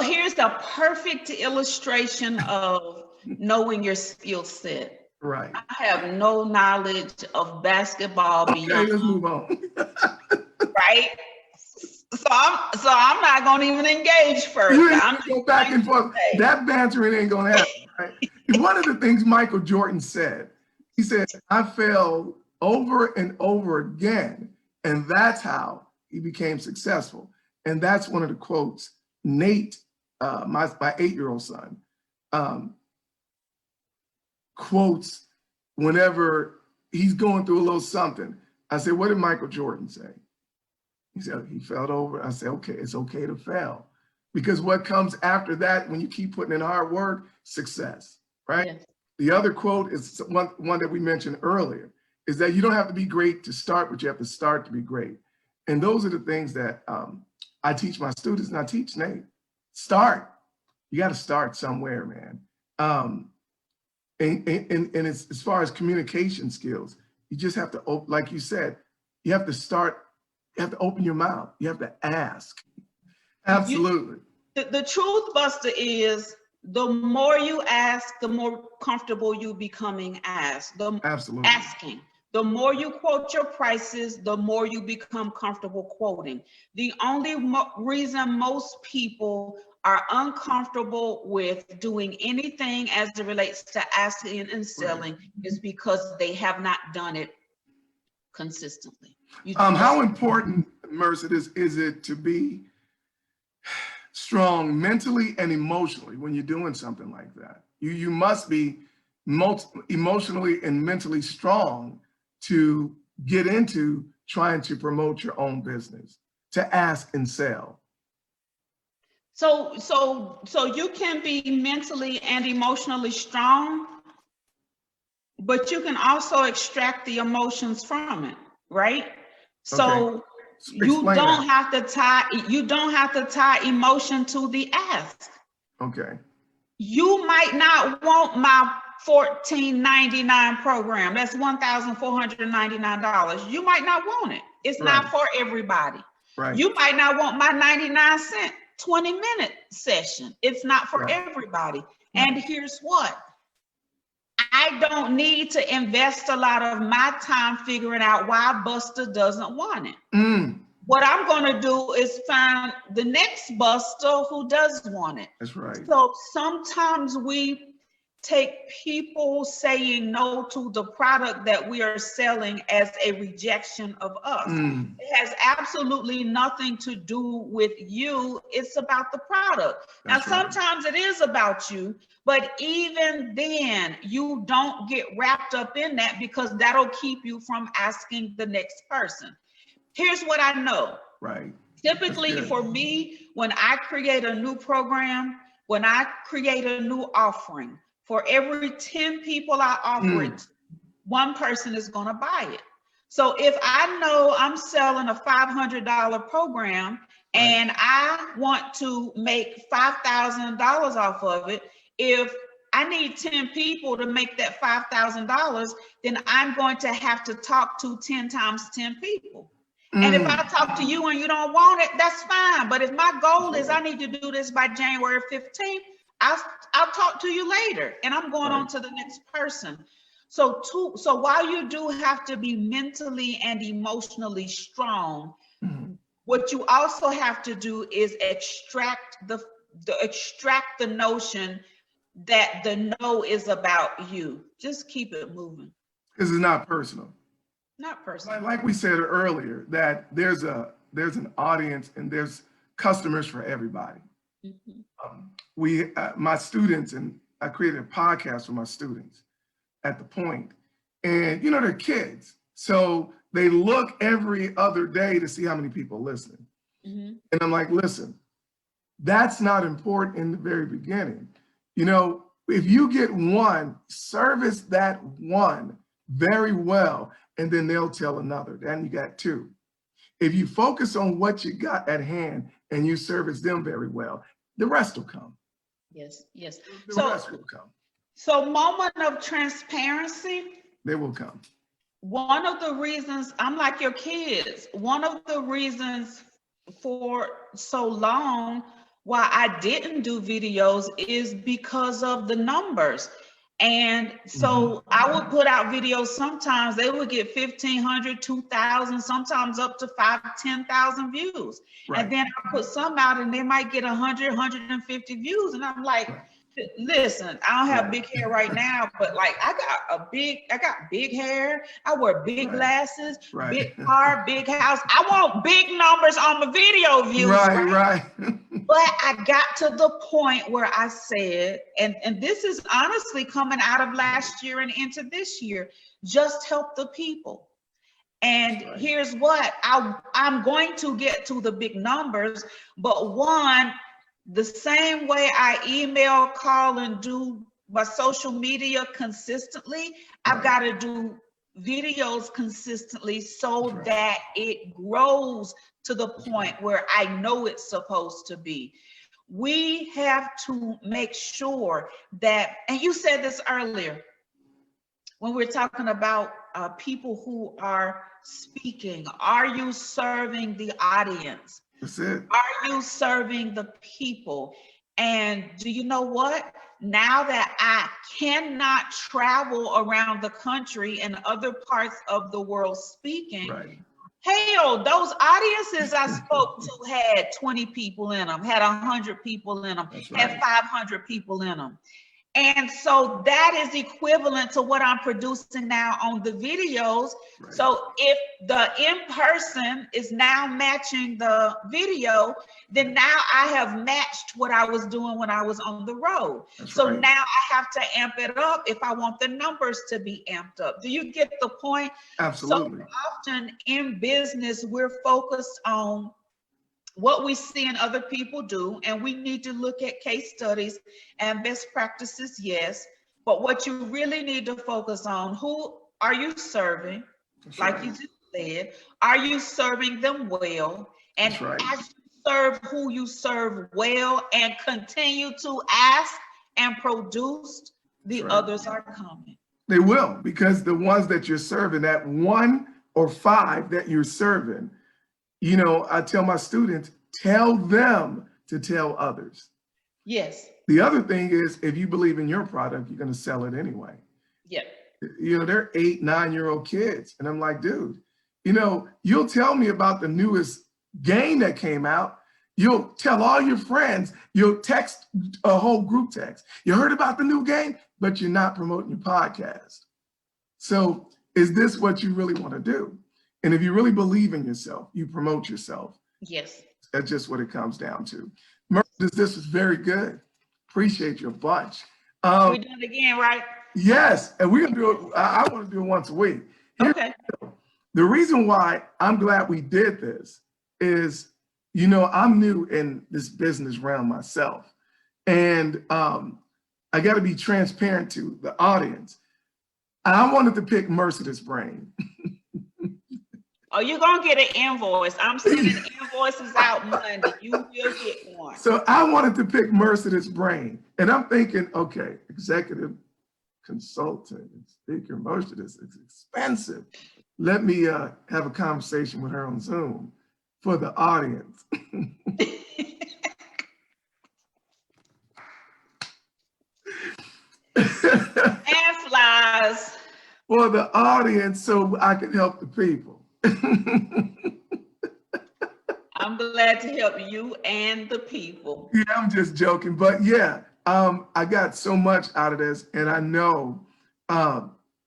here's the perfect illustration of knowing your skill set. Right. I have no knowledge of basketball beyond. Okay, let's move on. Right. So I'm not gonna even engage further. I'm go back and forth. That bantering ain't gonna happen. Right? One of the things Michael Jordan said, he said, I failed over and over again, and that's how he became successful. And that's one of the quotes Nate, my 8-year-old son, quotes whenever he's going through a little something. I said, what did Michael Jordan say? He said, he failed over. I said, okay, it's okay to fail. Because what comes after that, when you keep putting in hard work, success, right? Yes. The other quote is one that we mentioned earlier, is that you don't have to be great to start, but you have to start to be great. And those are the things that I teach my students, and I teach Nate. Start. You got to start somewhere, man. And it's, as far as communication skills, you just have to, like you said, you have to start. You have to open your mouth. You have to ask. Absolutely. The truth, Busta, is the more you ask, the more comfortable you becoming asked. Absolutely. Asking. The more you quote your prices, the more you become comfortable quoting. The only reason most people are uncomfortable with doing anything as it relates to asking and selling is because they have not done it consistently. How important, Mercedes, is it to be strong mentally and emotionally when you're doing something like that? You must be emotionally and mentally strong to get into trying to promote your own business, to ask and sell. So you can be mentally and emotionally strong, but you can also extract the emotions from it, right? So Okay. you don't have to tie emotion to the ask. Okay. You might not want my $14.99 program. That's $1,499. You might not want it. It's not for everybody. Right. You might not want my 99-cent 20-minute session. It's not for everybody. And here's what. I don't need to invest a lot of my time figuring out why Busta doesn't want it. What I'm going to do is find the next Busta who does want it. That's right. So sometimes we take people saying no to the product that we are selling as a rejection of us. It has absolutely nothing to do with you. It's about the product. That's now, sometimes it is about you, but even then you don't get wrapped up in that, because that'll keep you from asking the next person. Here's what I know. Right. Typically for me, when I create a new program, when I create a new offering, for every 10 people I offer it, one person is going to buy it. So if I know I'm selling a $500 program and I want to make $5,000 off of it, if I need 10 people to make that $5,000, then I'm going to have to talk to 10 times 10 people. And if I talk to you and you don't want it, that's fine. But if my goal is I need to do this by January 15th, I'll talk to you later, and I'm going on to the next person. So while you do have to be mentally and emotionally strong, what you also have to do is extract the notion that the no is about you. Just keep it moving. Because it's not personal. Not personal. Like we said earlier, that there's an audience and there's customers for everybody. My students, and I created a podcast for my students at the point, and they're kids, so they look every other day to see how many people listen. And I'm like, listen, that's not important in the very beginning. If you get one, service that one very well, and then they'll tell another. Then you got two. If you focus on what you got at hand and you service them very well, the rest will come. Yes. The rest will come. So moment of transparency. They will come. One of the reasons, I'm like your kids, one of the reasons for so long why I didn't do videos is because of the numbers. And so I would put out videos. Sometimes they would get 1,500, 2,000, sometimes up to 5,000, 10,000 views. And then I put some out and they might get 100, 150 views. And I'm like, listen, I don't have big hair right now, but like I got big hair. I wear big glasses, big car, big house. I want big numbers on the video views. Right. But I got to the point where I said, and this is honestly coming out of last year and into this year, just help the people. And here's what, I'm going to get to the big numbers, but one, the same way I email, call, and do my social media consistently, I've got to do videos consistently so that it grows to the point where I know it's supposed to be. We have to make sure that, and you said this earlier, when we're talking about people who are speaking, are you serving the audience? That's it. Are you serving the people? And do you know what? Now that I cannot travel around the country and other parts of the world speaking, hell, those audiences I spoke to had 20 people in them, had 100 people in them, had 500 people in them. And so that is equivalent to what I'm producing now on the videos. Right. So if the in-person is now matching the video, then now I have matched what I was doing when I was on the road. That's so right. now I have to amp it up if I want the numbers to be amped up. Do you get the point? Absolutely. So often in business, we're focused on what we see in other people do, and we need to look at case studies and best practices, yes, but what you really need to focus on, who are you serving? That's like right. you just said, are you serving them well? And That's right. as you serve who you serve well and continue to ask and produce, the That's right. others are coming. They will, because the ones that you're serving, that 1 or 5 that you're serving, you know, I tell my students, tell them to tell others. Yes. The other thing is, if you believe in your product, you're going to sell it anyway. Yep. You know, they're 8, 9-year-old kids. And I'm like, dude, you know, you'll tell me about the newest game that came out. You'll tell all your friends, you'll text a whole group text. You heard about the new game, but you're not promoting your podcast. So is this what you really want to do? And if you really believe in yourself, you promote yourself. Yes. That's just what it comes down to. Mercedes, this was very good. Appreciate you a bunch. We're doing it again, right? Yes, and we're gonna do it. I want to do it once a week. Okay. The reason why I'm glad we did this is, you know, I'm new in this business realm myself, and I got to be transparent to the audience. I wanted to pick Mercedes' brain. Oh, you're gonna get an invoice. I'm sending invoices out Monday. You will get one. So I wanted to pick Mercedes' brain, and I'm thinking, okay, executive consultant, speaker, Mercedes is expensive. Let me have a conversation with her on Zoom for the audience. And flies. For the audience, so I can help the people. I'm glad to help you and the people. Yeah, I'm just joking, but yeah, I got so much out of this, and I know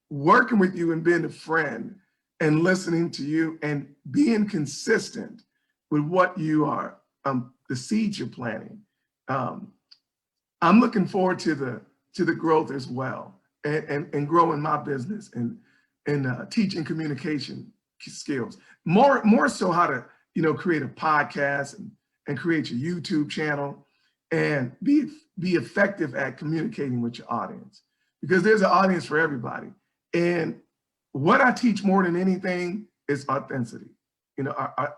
working with you and being a friend and listening to you and being consistent with what you are, the seeds you're planting. I'm looking forward to the growth as well, and growing my business and teaching communication skills. More so how to, you know, create a podcast and create your YouTube channel and be effective at communicating with your audience, because there's an audience for everybody. And what I teach more than anything is authenticity. You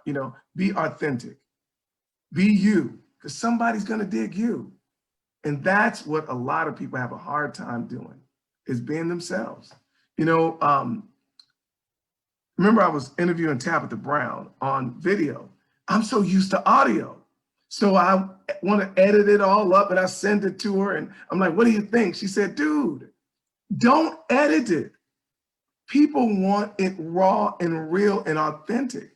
know, be authentic, be you, because somebody's gonna dig you. And that's what a lot of people have a hard time doing, is being themselves. You know, remember I was interviewing Tabitha Brown on video. I'm so used to audio. So I want to edit it all up and I send it to her and I'm like, what do you think? She said, dude, don't edit it. People want it raw and real and authentic,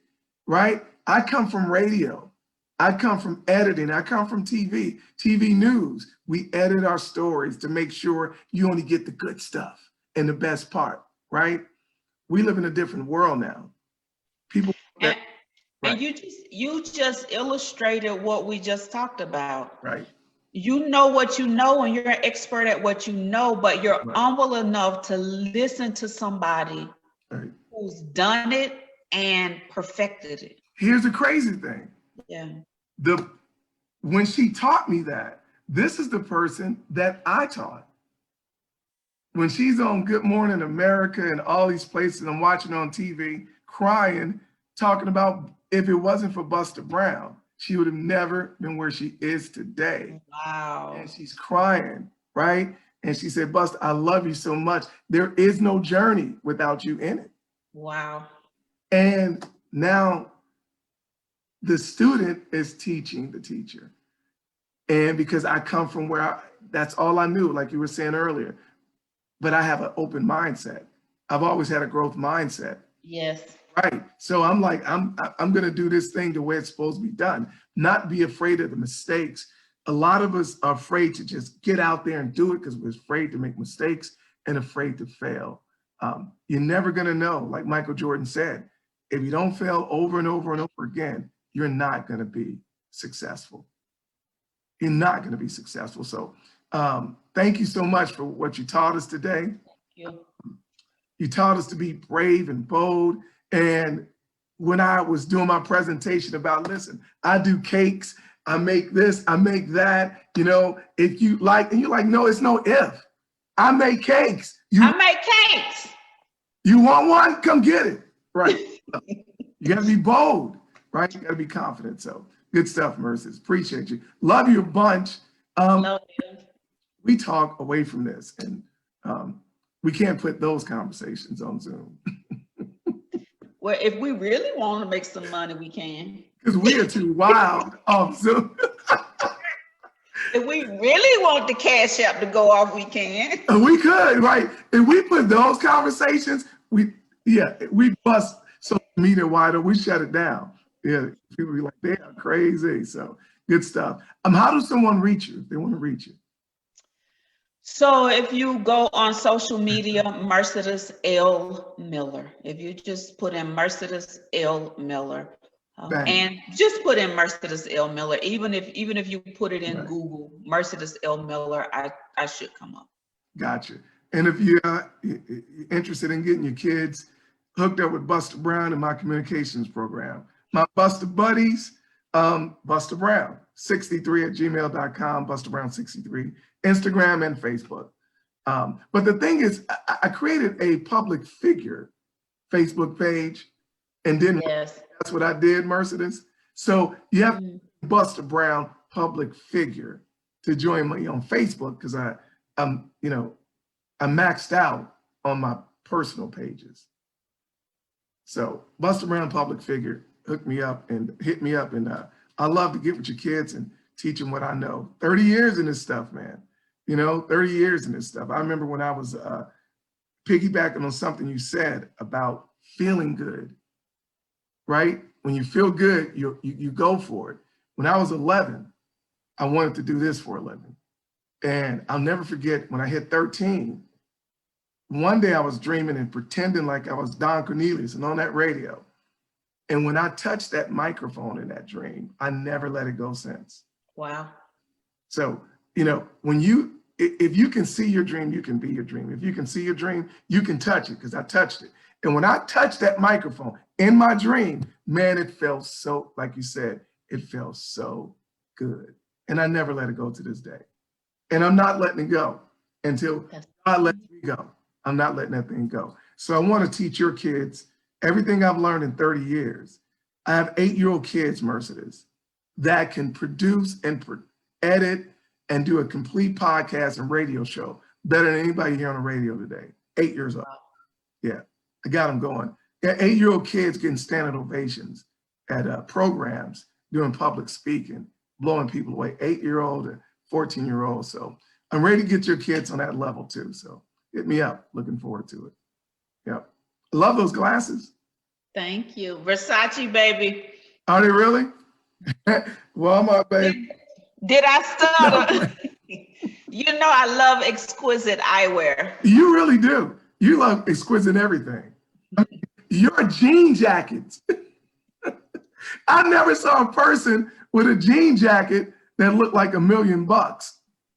right? I come from radio. I come from editing. I come from TV news. We edit our stories to make sure you only get the good stuff and the best part, right? We live in a different world now. People. And Right. you just illustrated what we just talked about. Right. You know what you know, and you're an expert at what you know, but you're Right. humble enough to listen to somebody Right. who's done it and perfected it. Here's the crazy thing. Yeah. When she taught me that, this is the person that I taught. When she's on Good Morning America and all these places, I'm watching on TV, crying, talking about if it wasn't for Busta Brown, she would have never been where she is today. Wow. And she's crying, right? And she said, Busta, I love you so much. There is no journey without you in it. Wow. And now the student is teaching the teacher. And because I come from where that's all I knew, like you were saying earlier, but I have an open mindset. I've always had a growth mindset. Yes. Right. So I'm like, I'm going to do this thing the way it's supposed to be done, not be afraid of the mistakes, A lot of us are afraid to just get out there and do it because we're afraid to make mistakes and afraid to fail. You're never going to know, like Michael Jordan said, if you don't fail over and over and over again, you're not going to be successful. You're not going to be successful. So thank you so much for what you taught us today. Thank you. You taught us to be brave and bold. And when I was doing my presentation about, listen, I do cakes, I make this, I make that, you know, if you like, and you're like, no, it's no if. I make cakes. I make cakes. You want one? Come get it. Right. You got to be bold, right? You got to be confident. So good stuff, Mercedes. Appreciate you. Love you a bunch. Love you. We talk away from this, and we can't put those conversations on Zoom. Well, if we really want to make some money, we can. Because we are too wild off Zoom. If we really want the Cash App to go off, we can. We could, right? If we put those conversations, we bust social media wide open. We shut it down. Yeah, people be like, they are crazy. So good stuff. How does someone reach you if they want to reach you? So if you go on social media, MercedesLMiller. If you just put in MercedesLMiller, and just put in MercedesLMiller, even if you put it in Google, MercedesLMiller, I should come up. Gotcha. And if you're interested in getting your kids hooked up with Busta Brown and my communications program, my Busta buddies, Busta Brown 63 at gmail.com, Busta Brown 63, Instagram and Facebook. But the thing is, I created a public figure Facebook page, and then that's what I did, Mercedes. So you have Busta Brown public figure to join me on Facebook, because I'm maxed out on my personal pages. So Busta Brown public figure, hook me up and hit me up, and I love to get with your kids and teach them what I know. 30 years in this stuff, man. 30 years in this stuff. I remember when I was piggybacking on something you said about feeling good, right? When you feel good, you go for it. When I was 11, I wanted to do this for a living. And I'll never forget when I hit 13, one day I was dreaming and pretending like I was Don Cornelius and on that radio. And when I touched that microphone in that dream, I never let it go since. Wow. So, if you can see your dream, you can be your dream. If you can see your dream, you can touch it, because I touched it. And when I touched that microphone in my dream, man, it felt so, like you said, it felt so good. And I never let it go to this day. And I'm not letting it go until God lets me go. I'm not letting that thing go. So I want to teach your kids everything I've learned in 30 years. I have 8-year-old kids, Mercedes, that can produce and edit and do a complete podcast and radio show better than anybody here on the radio today. 8 years old. Yeah, I got them going. 8-year-old kids getting standing ovations at programs, doing public speaking, blowing people away. 8-year-old and 14-year-old. So I'm ready to get your kids on that level too. So hit me up. Looking forward to it. Yep. I love those glasses. Thank you. Versace, baby. Are they really? Walmart, baby. Did I stutter? I love exquisite eyewear. You really do. You love exquisite everything. Your jean jackets. I never saw a person with a jean jacket that looked like $1 million.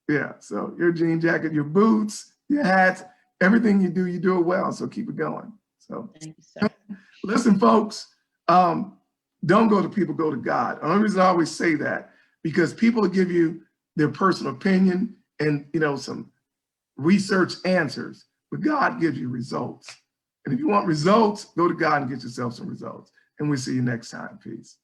Yeah, so your jean jacket, your boots, your hats, everything you do it well. So keep it going. So thank you, sir. Listen, folks, don't go to people, go to God. The only reason I always say that, because people will give you their personal opinion and some research answers, but God gives you results. And if you want results, go to God and get yourself some results. And we'll see you next time. Peace.